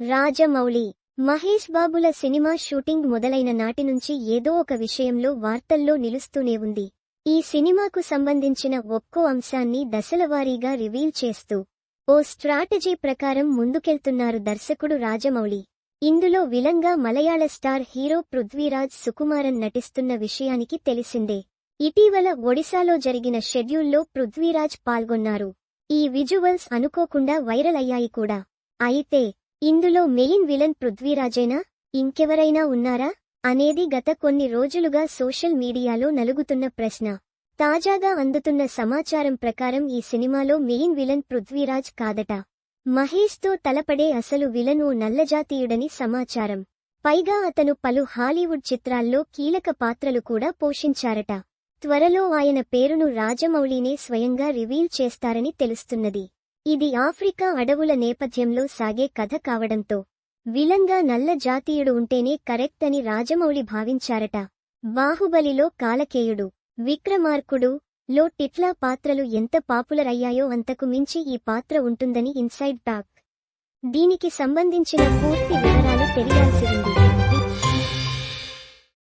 Rajamouli, Mahesh బాబుల cinema shooting మొదలైన నాటి నుంచి ఏదో ఒక విషయంలో వార్తల్లో నిలుస్తూనే ఉంది. ఈ సినిమాకు సంబంధించిన ఒక్కో అంశాన్ని దశలవారీగా రివీల్ చేస్తూ ఓ స్ట్రాటజీ ప్రకారం ముందుకెళ్తున్నారు దర్శకుడు రాజమౌళి. ఇందులో విలన్గా మలయాళ స్టార్ హీరో పృథ్వీరాజ్ సుకుమారన్ నటిస్తున్న విషయానికి తెలిసిందే. ఇటీవల ఒడిశాలో జరిగిన షెడ్యూల్లో పృథ్వీరాజ్ పాల్గొన్నారు. ఈ విజువల్స్ అనుకోకుండా వైరల్ అయ్యాయి కూడా. అయితే ఇందులో మెయిన్ విలన్ పృథ్వీరాజేనా, ఇంకెవరైనా ఉన్నారా అనేది గత కొన్ని రోజులుగా సోషల్ మీడియాలో నలుగుతున్న ప్రశ్న. తాజాగా అందుతున్న సమాచారం ప్రకారం ఈ సినిమాలో మెయిన్ విలన్ పృథ్వీరాజ్ కాదట. మహేష్తో తలపడే అసలు విలన్ ఓ నల్లజాతీయుడని సమాచారం. పైగా అతను పలు హాలీవుడ్ చిత్రాల్లో కీలక పాత్రలు కూడా పోషించారట. త్వరలో ఆయన పేరును రాజమౌళినే స్వయంగా రివీల్ చేస్తారని తెలుస్తున్నది. ఇది ఆఫ్రికా అడవుల నేపథ్యంలో సాగే కథ కావడంతో విలన్గా నల్ల జాతీయుడు ఉంటేనే కరెక్ట్ అని రాజమౌళి భావించారట. బాహుబలిలో కాలకేయుడు, విక్రమార్కుడు లో టిట్లా పాత్రలు ఎంత పాపులర్ అయ్యాయో అంతకు మించి ఈ పాత్ర ఉంటుందని ఇన్సైడ్ టాక్. దీనికి సంబంధించిన పూర్తి వివరాలు తెలియాల్సి ఉంది.